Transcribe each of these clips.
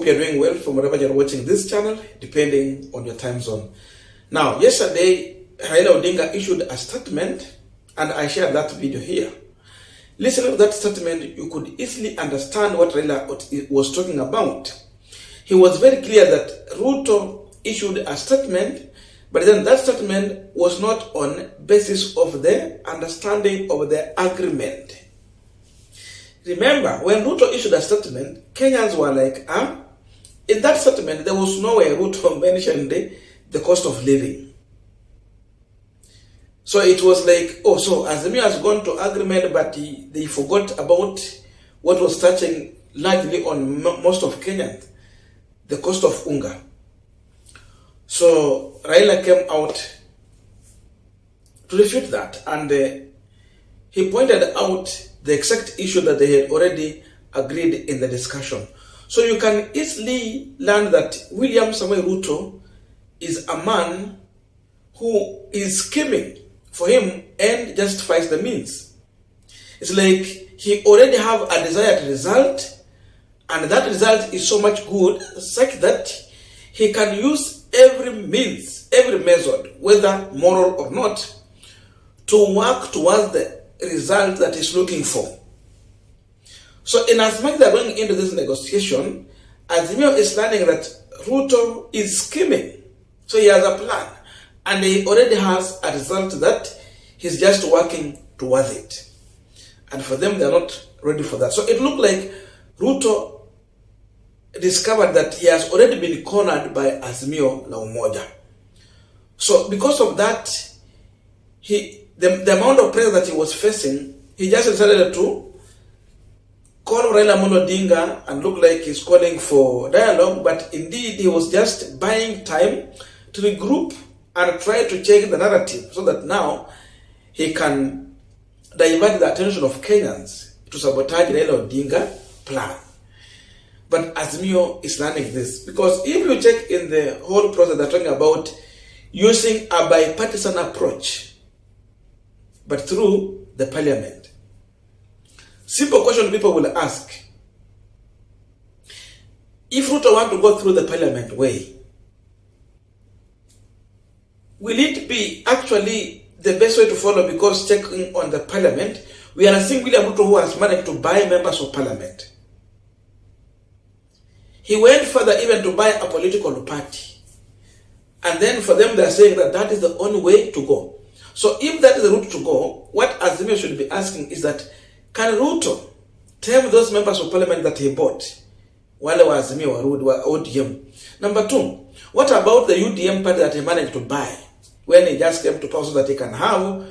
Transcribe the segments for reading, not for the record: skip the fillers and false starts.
Hope you're doing well from wherever you're watching this channel, depending on your time zone. Now, yesterday, Raila Odinga issued a statement, and I shared that video here. Listening to that statement, you could easily understand what Raila was talking about. He was very clear that Ruto issued a statement, but then that statement was not on basis of the understanding of the agreement. Remember, when Ruto issued a statement, Kenyans were like, in that statement, there was no way Ruto mentioned the cost of living. So it was like, oh, so Azimio has gone to agreement, but they forgot about what was touching largely on most of Kenyans, the cost of unga. So Raila came out to refute that, and he pointed out the exact issue that they had already agreed in the discussion. So you can easily learn that William Samoei Ruto is a man who is scheming. For him, end justifies the means. It's like he already have a desired result, and that result is so much good, such that he can use every means, every method, whether moral or not, to work towards the result that he's looking for. So in as much as they're going into this negotiation, Azimio is learning that Ruto is scheming. So he has a plan, and he already has a result that he's just working towards it. And for them, they're not ready for that. So it looked like Ruto discovered that he has already been cornered by Azimio la Umoja. So because of that, the amount of pressure that he was facing, he just decided to call Raila Odinga and look like he's calling for dialogue, but indeed he was just buying time to regroup and try to change the narrative so that now he can divert the attention of Kenyans to sabotage Raila Odinga's plan. But Azimio is learning this, because if you check in the whole process, they're talking about using a bipartisan approach, but through the parliament. Simple question people will ask: if Ruto want to go through the parliament way, will it be actually the best way to follow? Because checking on the parliament, we are seeing William Ruto who has managed to buy members of parliament. He went further even to buy a political party. And then for them, they're saying that that is the only way to go. So if that is the route to go, what Azimio should be asking is that, can Ruto tell those members of parliament that he bought while Azimio were ODM? Number two, what about the UDM party that he managed to buy when he just came to power, so that he can have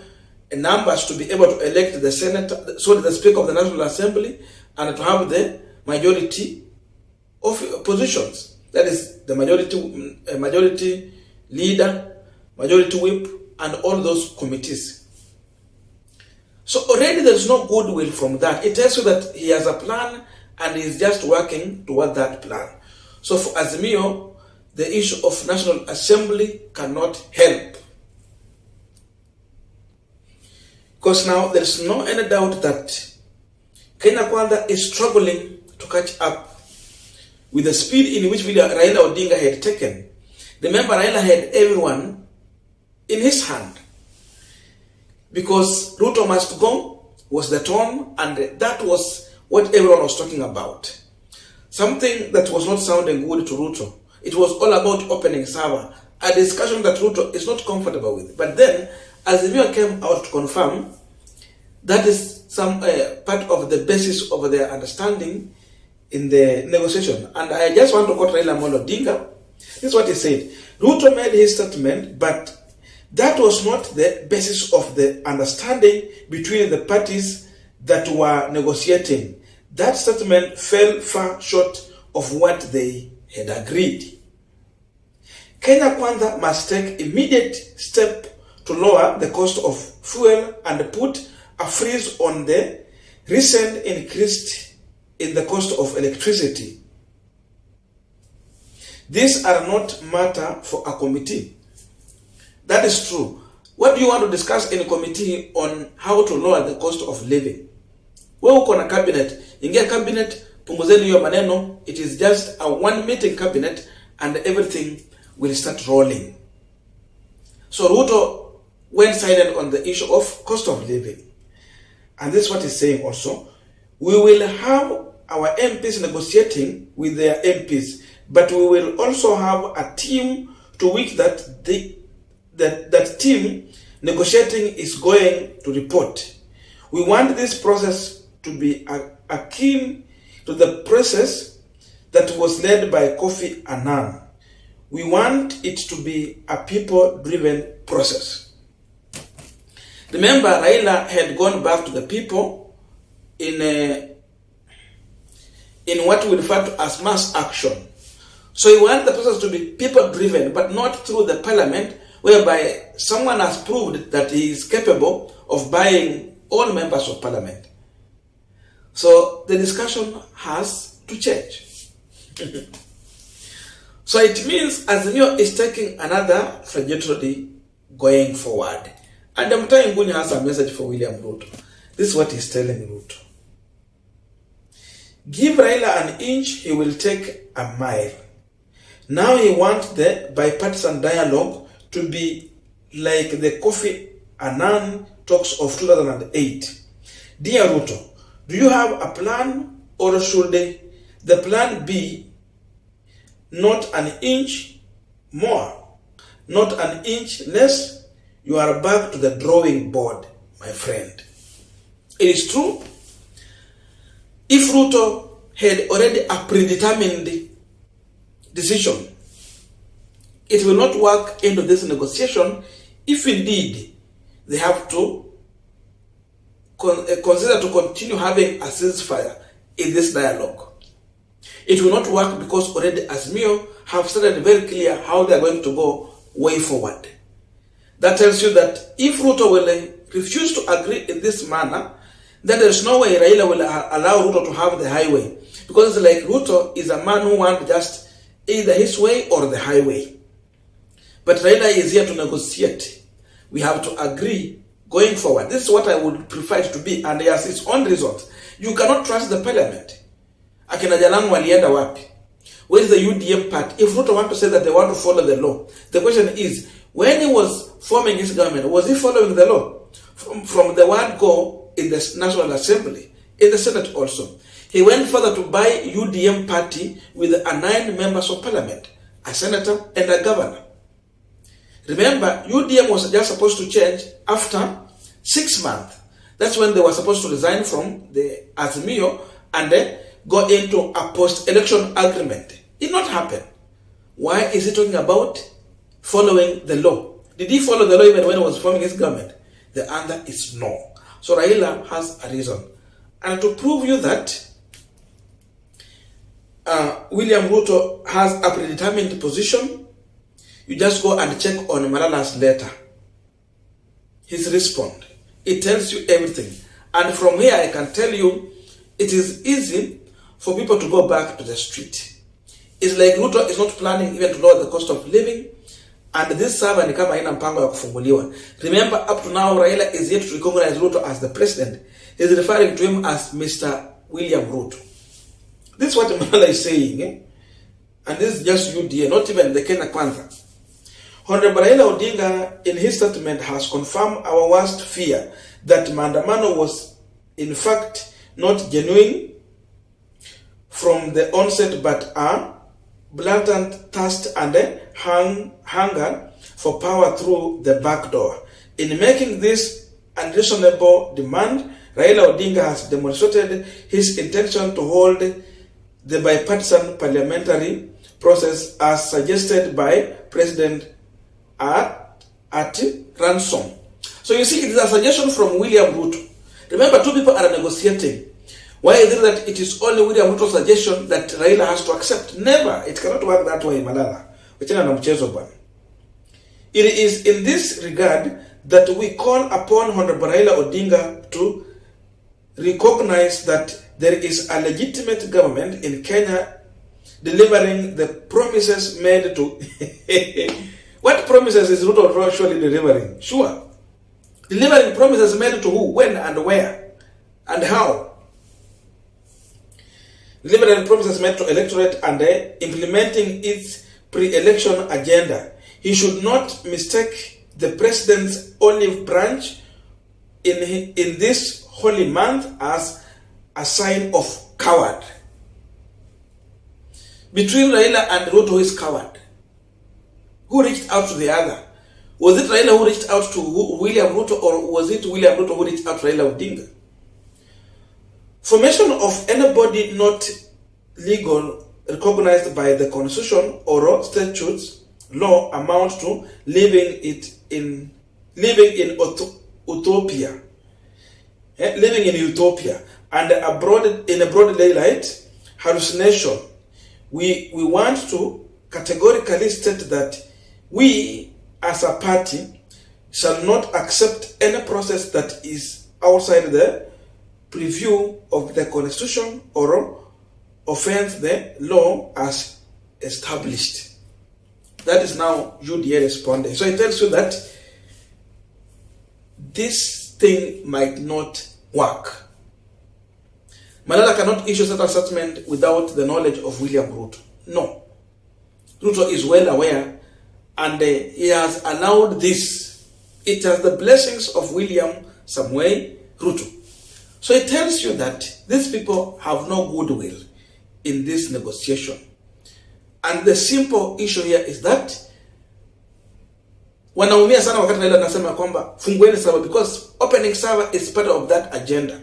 numbers to be able to elect the Senate, so the Speaker of the National Assembly, and to have the majority of positions? That is the majority leader, majority whip, and all those committees. So already there is no goodwill from that. It tells you that he has a plan and he is just working toward that plan. So for Azimio, the issue of National Assembly cannot help. Because now there is no any doubt that Kenya Kwanza is struggling to catch up with the speed in which Raila Odinga had taken. Remember, Raila had everyone in his hand, because Ruto must go was the tone, and that was what everyone was talking about. Something that was not sounding good to Ruto. It was all about opening server, a discussion that Ruto is not comfortable with. But then, Azimio came out to confirm that is some part of the basis of their understanding in the negotiation. And I just want to quote Raila Odinga. This is what he said. Ruto made his statement, but that was not the basis of the understanding between the parties that were negotiating. That statement fell far short of what they had agreed. Kenya Kwanza must take immediate step to lower the cost of fuel and put a freeze on the recent increase in the cost of electricity. These are not matter for a committee. That is true. What do you want to discuss in a committee on how to lower the cost of living? Wewe uko na cabinet, ingia cabinet, punguzeni hiyo maneno, it is just a one-meeting cabinet and everything will start rolling. So Ruto went silent on the issue of cost of living. And this is what he's saying also. We will have our MPs negotiating with their MPs, but we will also have a team to which that team negotiating is going to report. We want this process to be akin to the process that was led by Kofi Annan. We want it to be a people-driven process. Remember, Raila had gone back to the people in what we refer to as mass action. So he wants the process to be people-driven, but not through the parliament, whereby someone has proved that he is capable of buying all members of parliament. So the discussion has to change. So it means Azimio is taking another trajectory going forward. And Mutahi Ngunyi has a message for William Ruto. This is what he's telling Ruto. Give Raila an inch, he will take a mile. Now he wants the bipartisan dialogue to be like the Kofi Annan talks of 2008. Dear Ruto, do you have a plan, or should the plan be not an inch more, not an inch less? You are back to the drawing board, my friend. It is true. If Ruto had already a predetermined decision, it will not work into this negotiation if indeed they have to consider to continue having a ceasefire in this dialogue. It will not work because already Azimio have started very clear how they are going to go way forward. That tells you that if Ruto will refuse to agree in this manner, then there is no way Raila will allow Ruto to have the highway. Because it's like Ruto is a man who wants just either his way or the highway. But Raila is here to negotiate. We have to agree going forward. This is what I would prefer it to be, and he has its own reasons. You cannot trust the parliament. Akina Jalango walienda wapi? Where is the UDM part? If Ruto want to say that they want to follow the law, the question is, when he was forming his government, was he following the law? From the word go in the National Assembly, in the Senate also. He went further to buy UDM party with 9 members of parliament, a senator and a governor. Remember, UDM was just supposed to change after 6 months. That's when they were supposed to resign from the Azimio and then go into a post-election agreement. It did not happen. Why is he talking about following the law? Did he follow the law even when he was forming his government? The answer is no. So Raila has a reason. And to prove you that William Ruto has a predetermined position, you just go and check on Malala's letter. His response. It tells you everything. And from here I can tell you, it is easy for people to go back to the street. It's like Ruto is not planning even to lower the cost of living, and this server ni kama haina mpango ya kufunguliwa. Remember, up to now, Raila is yet to recognize Ruto as the president. He's referring to him as Mr. William Ruto. This is what Malala is saying, and this is just UDA, not even the Kenya Kwanza. Honorable Raila Odinga, in his statement, has confirmed our worst fear that maandamano was, in fact, not genuine from the onset, but a blatant thirst and hunger for power through the back door. In making this unreasonable demand, Raila Odinga has demonstrated his intention to hold the bipartisan parliamentary process as suggested by President at ransom. So you see, it is a suggestion from William Ruto. Remember, 2 people are negotiating. Why is it that it is only William Ruto's suggestion that Raila has to accept? Never. It cannot work that way, Malala. It is in this regard that we call upon Honorable Raila Odinga to recognize that there is a legitimate government in Kenya delivering the promises made to... What promises is Ruto actually delivering? Sure. Delivering promises made to who, when, and where, and how. delivering promises made to electorate and implementing its pre-election agenda. He should not mistake the president's olive branch in this holy month as a sign of coward. Between Raila and Ruto, who is coward? Who reached out to the other? Was it Raila who reached out to William Ruto, or was it William Ruto who reached out to Raila Odinga? Formation of anybody not legal recognized by the constitution or statutes law amount to living in utopia. Living in utopia and in a broad daylight hallucination. We want to categorically state that we as a party shall not accept any process that is outside the preview of the constitution or offends the law as established. That is now UDA responding. So it tells you that this thing might not work. Malala cannot issue such a statement without the knowledge of William Ruto. No. Ruto is well aware, and he has allowed this. It has the blessings of William Samuel Ruto. So it tells you that these people have no goodwill in this negotiation. And the simple issue here is that wanaumia sana wakati Raila anasema kwamba fungueni server, because opening server is part of that agenda.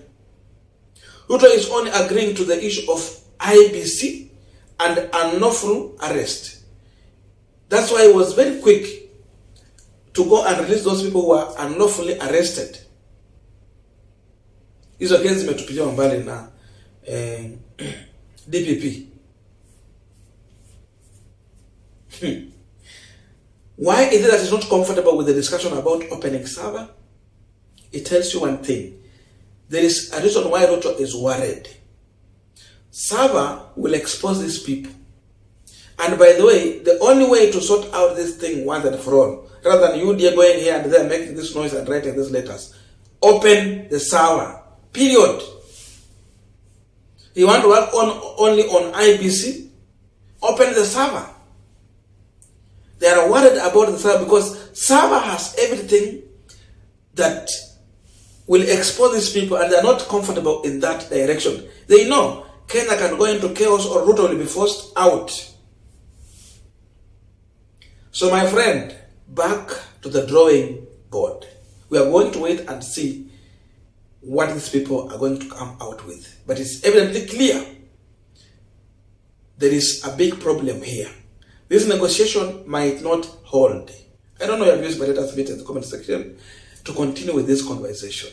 Ruto is only agreeing to the issue of IBC and unlawful arrest. That's why he was very quick to go and release those people who were unlawfully arrested. Hizo kesi zimetupiliwa mbali na DPP. Why is it that he's not comfortable with the discussion about opening server? It tells you one thing. There is a reason why Ruto is worried. Server will expose these people. And by the way, the only way to sort out this thing once and for all, rather than you dear going here and there making this noise and writing these letters, open the server. Period. You want to work only on IBC? Open the server. They are worried about the server because server has everything that will expose these people, and they are not comfortable in that direction. They know Kenya can go into chaos or Ruto will be forced out. So my friend, back to the drawing board. We are going to wait and see what these people are going to come out with. But it's evidently clear there is a big problem here. This negotiation might not hold. I don't know your views, but let us meet in the comment section to continue with this conversation.